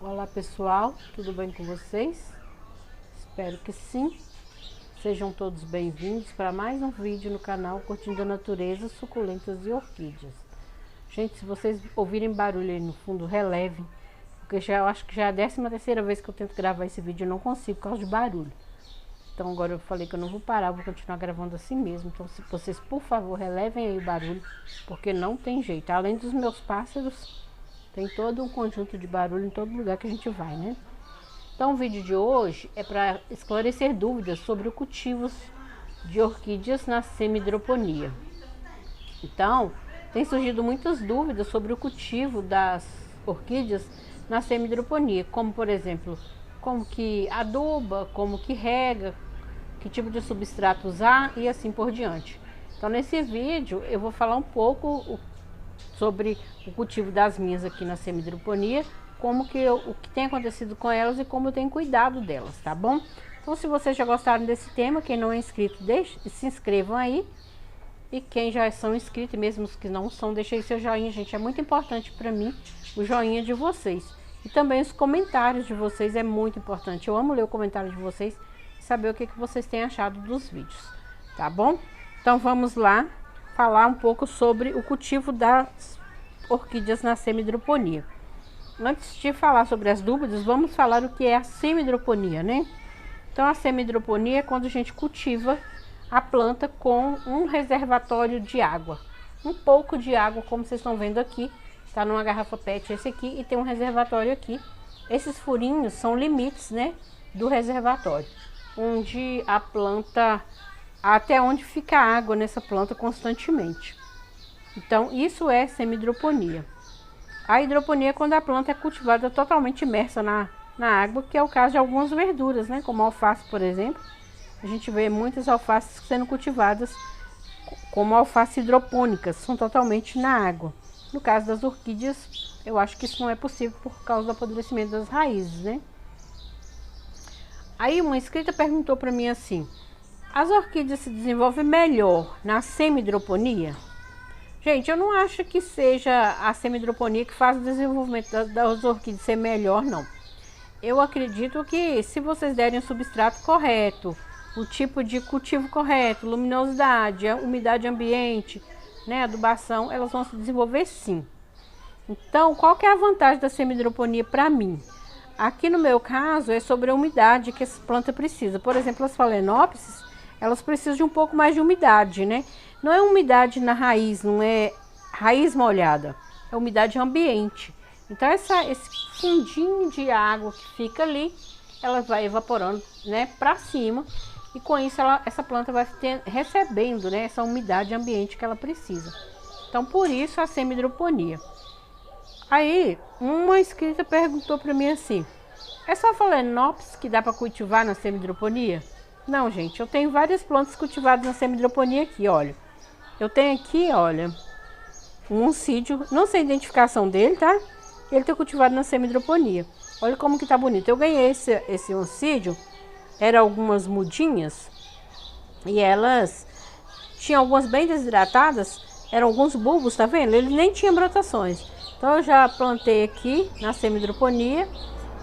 Olá pessoal, tudo bem com vocês? Espero que sim. Sejam todos bem-vindos para mais um vídeo no canal Curtindo a Natureza, Suculentas e Orquídeas. Gente, se vocês ouvirem barulho aí no fundo, relevem, porque eu acho que já é a 13ª vez que eu tento gravar esse vídeo e não consigo por causa de barulho. Então agora eu falei que eu não vou parar, vou continuar gravando assim mesmo. Então se vocês, por favor, relevem aí o barulho, porque não tem jeito. Além dos meus pássaros, tem todo um conjunto de barulho em todo lugar que a gente vai, né? Então o vídeo de hoje é para esclarecer dúvidas sobre o cultivo de orquídeas na semi-hidroponia. Então, tem surgido muitas dúvidas sobre o cultivo das orquídeas na semi-hidroponia, como por exemplo, como que aduba, como que rega, que tipo de substrato usar e assim por diante. Então nesse vídeo eu vou falar um pouco sobre o cultivo das minhas aqui na semi-hidroponia, como que o que tem acontecido com elas e como eu tenho cuidado delas, tá bom? Então se vocês já gostaram desse tema, quem não é inscrito, se inscrevam aí. E quem já são inscritos, mesmo os que não são, deixa aí seu joinha, gente, é muito importante para mim o joinha de vocês. E também os comentários de vocês é muito importante. Eu amo ler o comentário de vocês e saber o que vocês têm achado dos vídeos, tá bom? Então vamos lá falar um pouco sobre o cultivo das orquídeas na semi-hidroponia. Antes de falar sobre as dúvidas, vamos falar o que é a semi-hidroponia, né? Então a semi-hidroponia é quando a gente cultiva a planta com um reservatório de água. Um pouco de água, como vocês estão vendo aqui. Está numa garrafa PET esse aqui e tem um reservatório aqui. Esses furinhos são limites, né, do reservatório. Onde a planta, até onde fica água nessa planta constantemente. Então isso é semi-hidroponia. A hidroponia é quando a planta é cultivada totalmente imersa na água, que é o caso de algumas verduras, né, como a alface, por exemplo. A gente vê muitas alfaces sendo cultivadas como alface hidropônicas, são totalmente na água. No caso das orquídeas, eu acho que isso não é possível por causa do apodrecimento das raízes, né? Aí uma inscrita perguntou para mim assim: as orquídeas se desenvolvem melhor na semi-hidroponia? Gente, eu não acho que seja a semi-hidroponia que faz o desenvolvimento das orquídeas ser melhor, não. Eu acredito que se vocês derem o substrato correto, o tipo de cultivo correto, luminosidade, a umidade ambiente, né, adubação, elas vão se desenvolver sim. Então, qual que é a vantagem da semi-hidroponia para mim? Aqui no meu caso é sobre a umidade que essa planta precisa. Por exemplo, as phalaenopsis, elas precisam de um pouco mais de umidade, né? Não é umidade na raiz, não é raiz molhada, é umidade ambiente. Então esse fundinho de água que fica ali, ela vai evaporando, né, para cima. E com isso essa planta vai recebendo, né, essa umidade ambiente que ela precisa. Então por isso a semi-hidroponia. Aí uma inscrita perguntou para mim assim: é só phalaenopsis que dá para cultivar na semi-hidroponia? Não, gente, eu tenho várias plantas cultivadas na semi-hidroponia aqui, olha. Eu tenho aqui, olha, um oncídio, não sei a identificação dele, tá? Ele está cultivado na semi-hidroponia. Olha como que tá bonito. Eu ganhei esse oncídio, eram algumas mudinhas, e elas tinham algumas bem desidratadas, eram alguns bulbos, tá vendo? Ele nem tinha brotações. Então eu já plantei aqui na semi-hidroponia,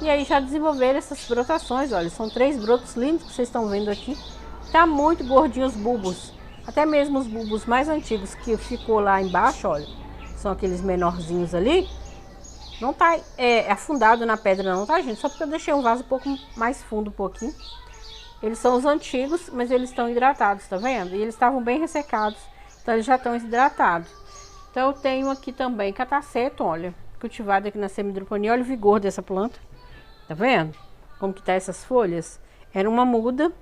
e aí já desenvolveram essas brotações, olha, são 3 brotos lindos que vocês estão vendo aqui. Tá muito gordinho os bulbos, até mesmo os bulbos mais antigos que ficou lá embaixo, olha, são aqueles menorzinhos ali. Não tá afundado na pedra não, tá, gente? Só porque eu deixei um vaso um pouco mais fundo, um pouquinho. Eles são os antigos, mas eles estão hidratados, tá vendo? E eles estavam bem ressecados, então eles já estão hidratados. Então eu tenho aqui também cataceto, olha, cultivado aqui na semi-hidroponia. Olha o vigor dessa planta, tá vendo? Como que tá essas folhas? Era uma muda,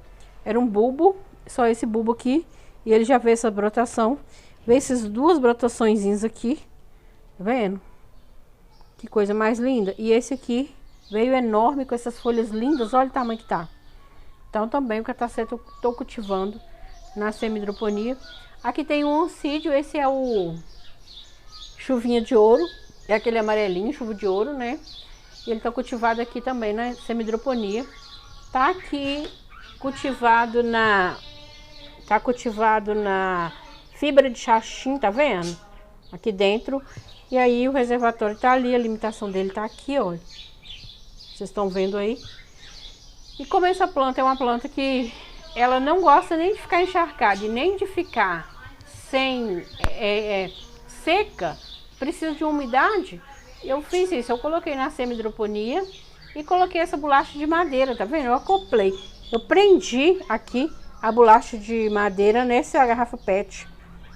era um bulbo, só esse bulbo aqui. E ele já veio essa brotação, veio essas 2 brotaçõezinhas aqui, tá vendo? Que coisa mais linda. E esse aqui veio enorme com essas folhas lindas. Olha o tamanho que tá. Então também o cataceto eu tô cultivando na semi-hidroponia. Aqui tem um oncídio. Esse é o chuvinha de ouro. É aquele amarelinho, chuva de ouro, né? E ele tá cultivado aqui também na semi-hidroponia. Tá aqui cultivado na fibra de xaxim, tá vendo? Aqui dentro. E aí o reservatório tá ali, a limitação dele tá aqui, olha. Vocês estão vendo aí. E como essa planta é uma planta que ela não gosta nem de ficar encharcada e nem de ficar sem seca, precisa de umidade, eu fiz isso. Eu coloquei na semi-hidroponia e coloquei essa bolacha de madeira, tá vendo? Eu acoplei. Eu prendi aqui a bolacha de madeira nessa garrafa PET,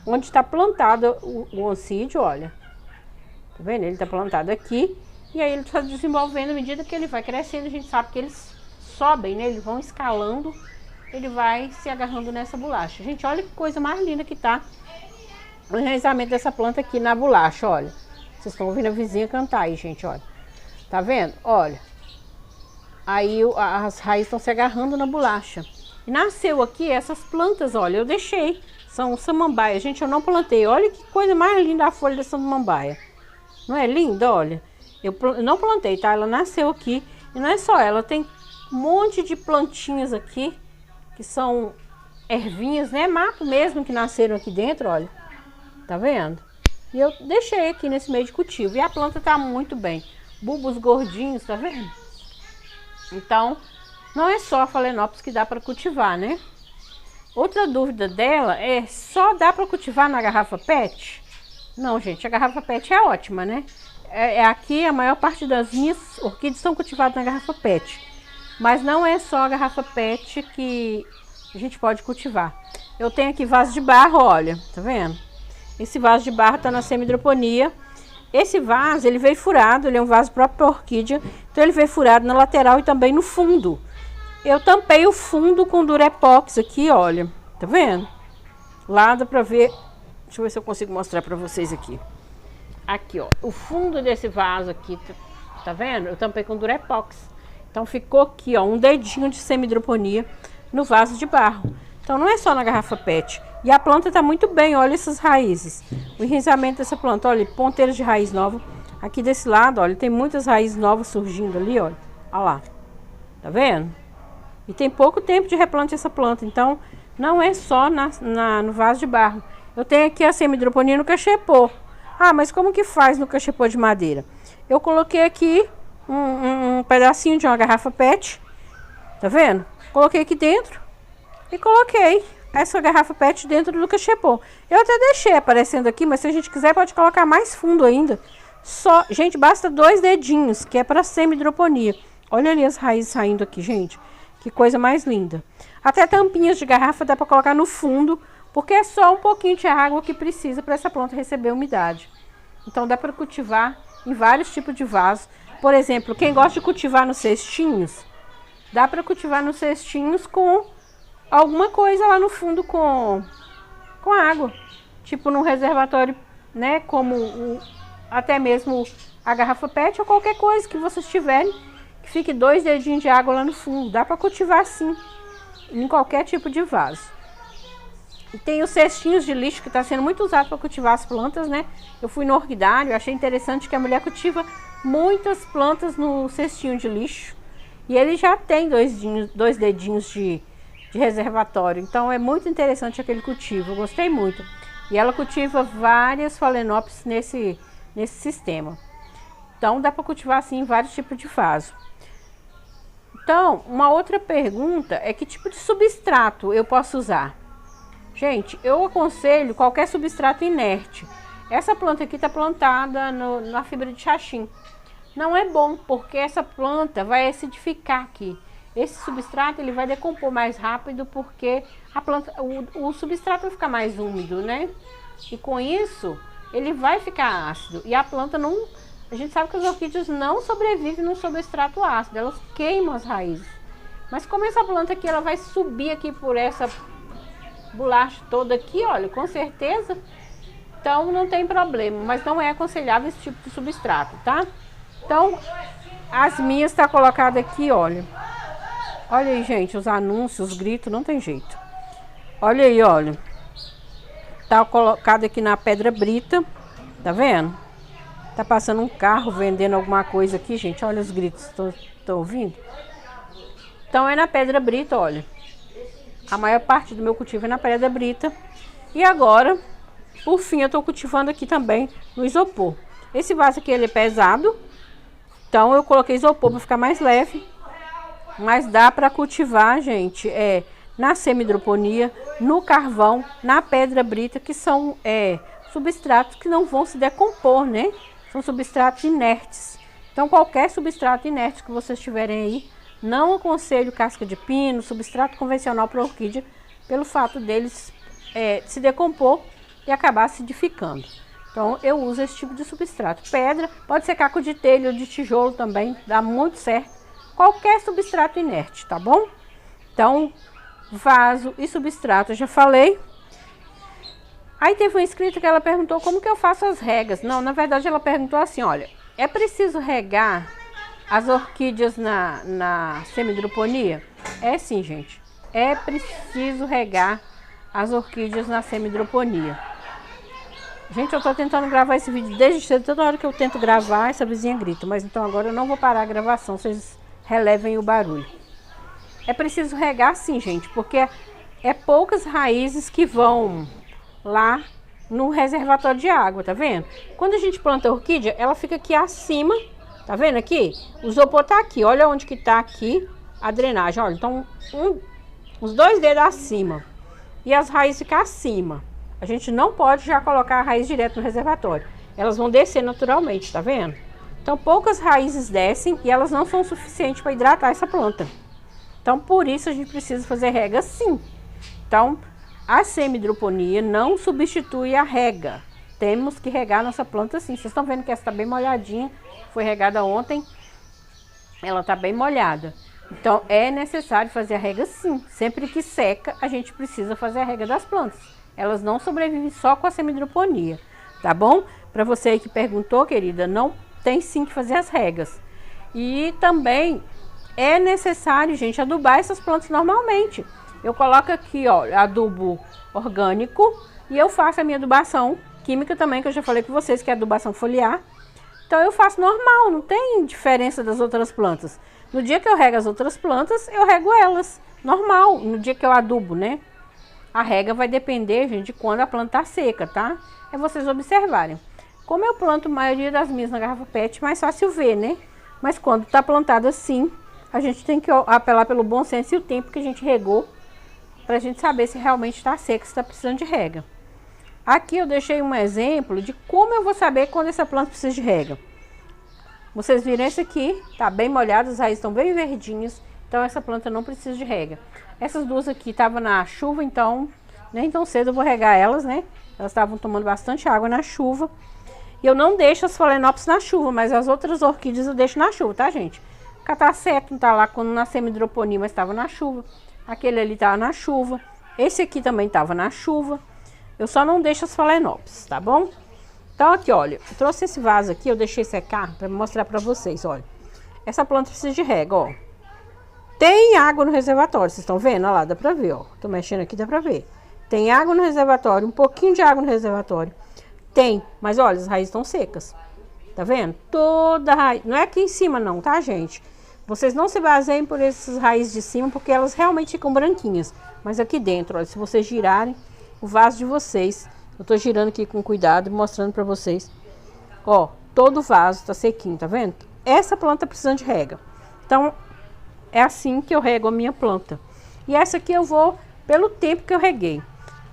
onde está plantado o oncídio, olha. Tá vendo? Ele está plantado aqui e aí ele está desenvolvendo à medida que ele vai crescendo. A gente sabe que eles sobem, né? Eles vão escalando, ele vai se agarrando nessa bolacha. Gente, olha que coisa mais linda que tá o enraizamento dessa planta aqui na bolacha, olha. Vocês estão ouvindo a vizinha cantar aí, gente, olha. Tá vendo? Olha. Aí as raízes estão se agarrando na bolacha. E nasceu aqui essas plantas, olha, eu deixei. São samambaia. Gente, eu não plantei. Olha que coisa mais linda a folha da samambaia. Não é linda? Olha. Eu não plantei, tá? Ela nasceu aqui. E não é só ela, tem um monte de plantinhas aqui, que são ervinhas, né? Mato mesmo que nasceram aqui dentro, olha. Tá vendo? E eu deixei aqui nesse meio de cultivo. E a planta tá muito bem. Bulbos gordinhos, tá vendo? Então, não é só a Phalaenopsis que dá para cultivar, né? Outra dúvida dela é, só dá para cultivar na garrafa PET? Não, gente, a garrafa PET é ótima, né? Aqui a maior parte das minhas orquídeas são cultivadas na garrafa PET. Mas não é só a garrafa PET que a gente pode cultivar. Eu tenho aqui vaso de barro, olha, tá vendo? Esse vaso de barro tá na semi-hidroponia. Esse vaso, ele veio furado, ele é um vaso próprio para orquídea. Então ele veio furado na lateral e também no fundo. Eu tampei o fundo com Durepox aqui, olha. Tá vendo? Lá dá pra ver. Deixa eu ver se eu consigo mostrar pra vocês aqui. Aqui, ó. O fundo desse vaso aqui, tá vendo? Eu tampei com Durepox. Então ficou aqui, ó, um dedinho de semi-hidroponia no vaso de barro. Então não é só na garrafa PET. E a planta tá muito bem, olha essas raízes. O enraizamento dessa planta, olha, ponteiros de raiz nova. Aqui desse lado, olha, tem muitas raízes novas surgindo ali, olha. Olha lá. Tá vendo? E tem pouco tempo de replante essa planta, então não é só no vaso de barro. Eu tenho aqui a semi-hidroponia no cachepô. Ah, mas como que faz no cachepô de madeira? Eu coloquei aqui um pedacinho de uma garrafa PET, tá vendo? Coloquei aqui dentro e coloquei essa garrafa PET dentro do cachepô. Eu até deixei aparecendo aqui, mas se a gente quiser pode colocar mais fundo ainda. Só, gente, basta 2 dedinhos, que é para semi-hidroponia. Olha ali as raízes saindo aqui, gente. Que coisa mais linda. Até tampinhas de garrafa dá para colocar no fundo, porque é só um pouquinho de água que precisa para essa planta receber umidade. Então dá para cultivar em vários tipos de vasos. Por exemplo, quem gosta de cultivar nos cestinhos, dá para cultivar nos cestinhos com alguma coisa lá no fundo com água. Tipo num reservatório, né? Como até mesmo a garrafa PET ou qualquer coisa que vocês tiverem. Que fique 2 dedinhos de água lá no fundo. Dá para cultivar assim, em qualquer tipo de vaso. E tem os cestinhos de lixo que está sendo muito usado para cultivar as plantas, né? Eu fui no orquidário, achei interessante que a mulher cultiva muitas plantas no cestinho de lixo. E ele já tem 2 dedinhos de reservatório. Então é muito interessante aquele cultivo, eu gostei muito. E ela cultiva várias Phalaenopsis nesse sistema. Então dá para cultivar assim vários tipos de vaso. Então, uma outra pergunta é que tipo de substrato eu posso usar? Gente, eu aconselho qualquer substrato inerte. Essa planta aqui está plantada na fibra de xaxim. Não é bom, porque essa planta vai acidificar aqui. Esse substrato ele vai decompor mais rápido, porque a planta, o substrato vai ficar mais úmido, né? E com isso, ele vai ficar ácido. E a planta não... A gente sabe que as orquídeas não sobrevivem no substrato ácido, elas queimam as raízes. Mas como essa planta aqui, ela vai subir aqui por essa bolacha toda aqui, olha, com certeza. Então não tem problema, mas não é aconselhável esse tipo de substrato, tá? Então, as minhas tá colocada aqui, olha. Olha aí, gente, os anúncios, os gritos, não tem jeito. Olha aí, olha. Tá colocado aqui na pedra brita, tá vendo? Tá passando um carro vendendo alguma coisa aqui, gente. Olha os gritos, estão ouvindo? Então é na pedra brita, olha. A maior parte do meu cultivo é na pedra brita. E agora, por fim, eu tô cultivando aqui também no isopor. Esse vaso aqui, ele é pesado. Então eu coloquei isopor para ficar mais leve, mas dá para cultivar, gente, na semi-hidroponia, no carvão, na pedra brita, que são substratos que não vão se decompor, né? São substratos inertes. Então qualquer substrato inerte que vocês tiverem aí, não aconselho casca de pino, substrato convencional para orquídea, pelo fato deles se decompor e acabar acidificando. Então eu uso esse tipo de substrato. Pedra, pode ser caco de telha ou de tijolo também, dá muito certo. Qualquer substrato inerte, tá bom? Então, vaso e substrato, eu já falei. Aí teve uma inscrita que ela perguntou como que eu faço as regas. Não, na verdade ela perguntou assim, olha, é preciso regar as orquídeas na semi-hidroponia? É sim, gente. É preciso regar as orquídeas na semi-hidroponia. Gente, eu tô tentando gravar esse vídeo desde cedo. Toda hora que eu tento gravar, essa vizinha grita. Mas então agora eu não vou parar a gravação, vocês relevem o barulho. É preciso regar sim, gente, porque é poucas raízes que vão lá no reservatório de água, tá vendo? Quando a gente planta a orquídea, ela fica aqui acima, tá vendo aqui? O isopor tá aqui, olha onde que tá aqui a drenagem, olha. Então, os 2 dedos acima e as raízes ficam acima. A gente não pode já colocar a raiz direto no reservatório. Elas vão descer naturalmente, tá vendo? Então, poucas raízes descem e elas não são suficientes para hidratar essa planta. Então, por isso a gente precisa fazer rega sim. Então, a semi-hidroponia não substitui a rega. Temos que regar nossa planta sim. Vocês estão vendo que essa está bem molhadinha. Foi regada ontem. Ela está bem molhada. Então, é necessário fazer a rega sim. Sempre que seca, a gente precisa fazer a rega das plantas. Elas não sobrevivem só com a semi-hidroponia, tá bom? Para você aí que perguntou, querida, não tem sim que fazer as regas. E também é necessário, gente, adubar essas plantas normalmente. Eu coloco aqui, ó, adubo orgânico e eu faço a minha adubação química também, que eu já falei com vocês, que é adubação foliar. Então eu faço normal, não tem diferença das outras plantas. No dia que eu rego as outras plantas, eu rego elas, normal, no dia que eu adubo, né? A rega vai depender, gente, de quando a planta tá seca, tá? É vocês observarem. Como eu planto a maioria das minhas na garrafa PET, mais fácil ver, né? Mas quando tá plantado assim, a gente tem que apelar pelo bom senso e o tempo que a gente regou, pra gente saber se realmente tá seca, se tá precisando de rega. Aqui eu deixei um exemplo de como eu vou saber quando essa planta precisa de rega. Vocês viram esse aqui, tá bem molhado, as raízes estão bem verdinhas, então essa planta não precisa de rega. Essas duas aqui estavam na chuva, então nem tão cedo eu vou regar elas, né? Elas estavam tomando bastante água na chuva. E eu não deixo as Phalaenopsis na chuva, mas as outras orquídeas eu deixo na chuva, tá, gente? Catacetum tá lá quando na semi-hidroponia, mas estava na chuva. Aquele ali tava na chuva. Esse aqui também estava na chuva. Eu só não deixo as Phalaenopsis, tá bom? Então aqui, olha, eu trouxe esse vaso aqui, eu deixei secar para mostrar para vocês, olha. Essa planta precisa de rega, ó. Tem água no reservatório, vocês estão vendo? Olha lá, dá pra ver, ó. Tô mexendo aqui, dá pra ver. Tem água no reservatório, um pouquinho de água no reservatório. Tem, mas olha, as raízes estão secas. Tá vendo? Toda raiz. Não é aqui em cima não, tá, gente? Vocês não se baseiem por essas raízes de cima, porque elas realmente ficam branquinhas. Mas aqui dentro, olha, se vocês girarem o vaso de vocês, eu tô girando aqui com cuidado, mostrando pra vocês. Ó, todo o vaso tá sequinho, tá vendo? Essa planta precisa de rega. Então, é assim que eu rego a minha planta. E essa aqui eu vou pelo tempo que eu reguei.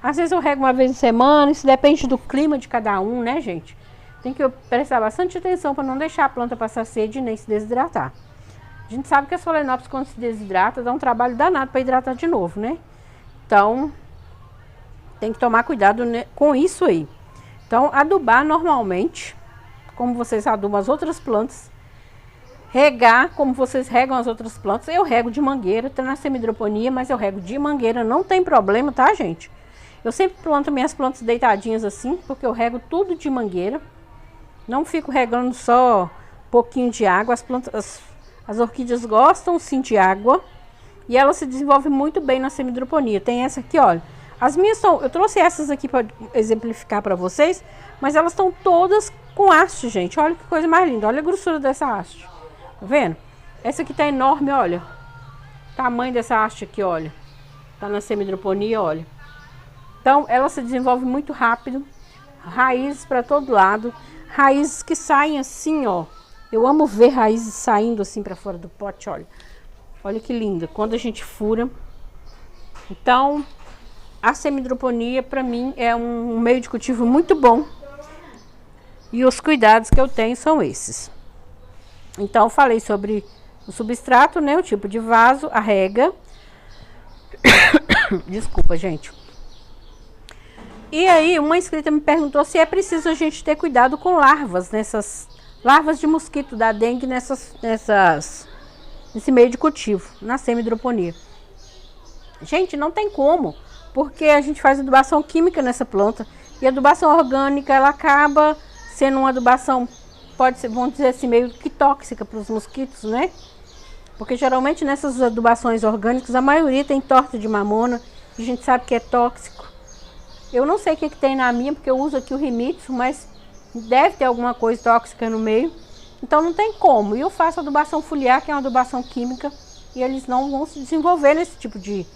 Às vezes eu rego uma vez em semana, isso depende do clima de cada um, né, gente? Tem que prestar bastante atenção para não deixar a planta passar sede nem se desidratar. A gente sabe que as Phalaenopsis, quando se desidrata, dá um trabalho danado para hidratar de novo, né? Então, tem que tomar cuidado, né, com isso aí. Então, adubar normalmente, como vocês adubam as outras plantas. Regar, como vocês regam as outras plantas. Eu rego de mangueira, tá na semi-hidroponia, mas eu rego de mangueira, não tem problema, tá, gente? Eu sempre planto minhas plantas deitadinhas assim, porque eu rego tudo de mangueira. Não fico regando só pouquinho de água. As plantas, as orquídeas gostam sim de água. E elas se desenvolvem muito bem na semi-hidroponia. Tem essa aqui, olha. As minhas são... Eu trouxe essas aqui para exemplificar para vocês, mas elas estão todas com haste, gente. Olha que coisa mais linda. Olha a grossura dessa haste. Tá vendo? Essa aqui tá enorme, olha. Tamanho dessa haste aqui, olha. Tá na semi-hidroponia, olha. Então, ela se desenvolve muito rápido. Raízes para todo lado. Raízes que saem assim, ó. Eu amo ver raízes saindo assim para fora do pote, olha. Olha que linda, quando a gente fura. Então, a semidroponia para mim é um meio de cultivo muito bom. E os cuidados que eu tenho são esses. Então, falei sobre o substrato, né? O tipo de vaso, a rega. Desculpa, gente. E aí, uma inscrita me perguntou se é preciso a gente ter cuidado com larvas, larvas de mosquito da dengue nesse meio de cultivo, na semidroponia. Gente, não tem como, porque a gente faz adubação química nessa planta e a adubação orgânica, ela acaba sendo uma adubação, pode ser, vamos dizer assim, meio que tóxica para os mosquitos, né? Porque geralmente nessas adubações orgânicas, a maioria tem torta de mamona, e a gente sabe que é tóxico. Eu não sei o que tem na minha, porque eu uso aqui o Rimitsu, mas deve ter alguma coisa tóxica no meio. Então não tem como. E eu faço adubação foliar, que é uma adubação química, e eles não vão se desenvolver nesse tipo de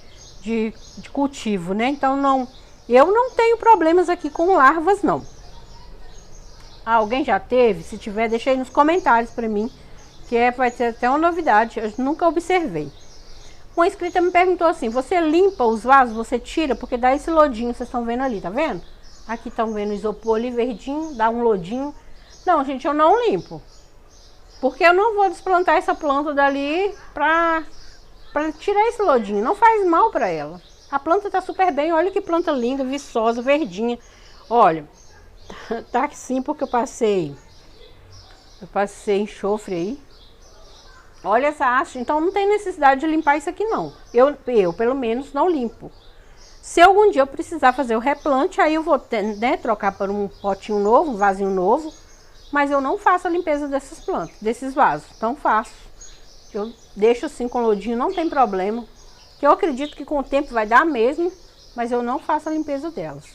cultivo, né? Então eu não tenho problemas aqui com larvas, não. Alguém já teve? Se tiver, deixa aí nos comentários para mim, que vai ser até uma novidade, eu nunca observei. Uma inscrita me perguntou assim, você limpa os vasos, você tira, porque dá esse lodinho, vocês estão vendo ali, tá vendo? Aqui estão vendo o isopor ali verdinho, dá um lodinho. Não, gente, eu não limpo, porque eu não vou desplantar essa planta dali para tirar esse lodinho, não faz mal para ela. A planta tá super bem, olha que planta linda, viçosa, verdinha. Olha, tá assim porque eu passei enxofre aí. Olha essa haste, então não tem necessidade de limpar isso aqui não. Eu pelo menos não limpo. Se algum dia eu precisar fazer o replante, aí eu vou trocar para um potinho novo, um vasinho novo. Mas eu não faço a limpeza dessas plantas, desses vasos, não faço. Eu deixo assim com lodinho, não tem problema. Que eu acredito que com o tempo vai dar mesmo, mas eu não faço a limpeza delas.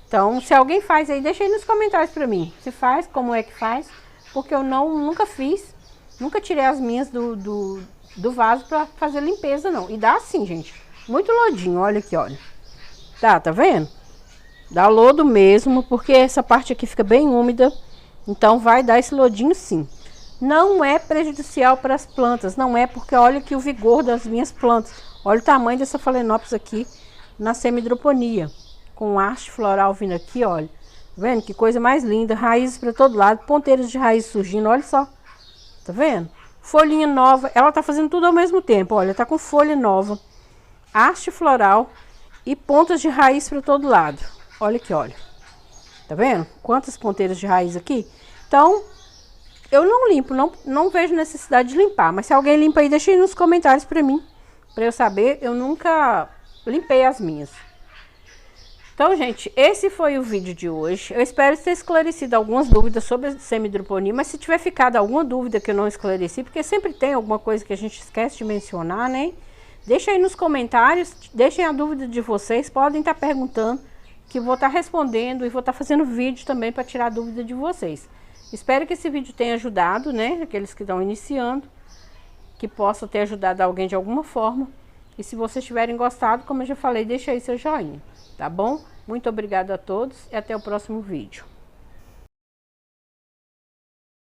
Então, se alguém faz aí, deixa aí nos comentários pra mim. Se faz, como é que faz, porque eu nunca fiz, nunca tirei as minhas do vaso pra fazer limpeza não. E dá assim, gente, muito lodinho, olha aqui, olha. Tá vendo? Dá lodo mesmo, porque essa parte aqui fica bem úmida, então vai dar esse lodinho sim. Não é prejudicial para as plantas, não é, porque olha aqui o vigor das minhas plantas. Olha o tamanho dessa Phalaenopsis aqui na semidroponia. Com haste floral vindo aqui, olha. Tá vendo? Que coisa mais linda. Raízes para todo lado, ponteiros de raiz surgindo, olha só. Tá vendo? Folhinha nova, ela tá fazendo tudo ao mesmo tempo, olha. Tá com folha nova, haste floral e pontas de raiz para todo lado. Olha aqui, olha. Tá vendo? Quantas ponteiras de raiz aqui? Então, eu não limpo, não vejo necessidade de limpar. Mas se alguém limpa aí, deixa aí nos comentários pra mim, pra eu saber. Eu nunca limpei as minhas. Então, gente, esse foi o vídeo de hoje. Eu espero ter esclarecido algumas dúvidas sobre a semidroponia. Mas se tiver ficado alguma dúvida que eu não esclareci, porque sempre tem alguma coisa que a gente esquece de mencionar, né? Deixa aí nos comentários, deixem a dúvida de vocês. Podem estar perguntando, que eu vou estar respondendo e vou estar fazendo vídeo também para tirar a dúvida de vocês. Espero que esse vídeo tenha ajudado, né? Aqueles que estão iniciando, que possa ter ajudado alguém de alguma forma. E se vocês tiverem gostado, como eu já falei, deixa aí seu joinha, tá bom? Muito obrigada a todos e até o próximo vídeo.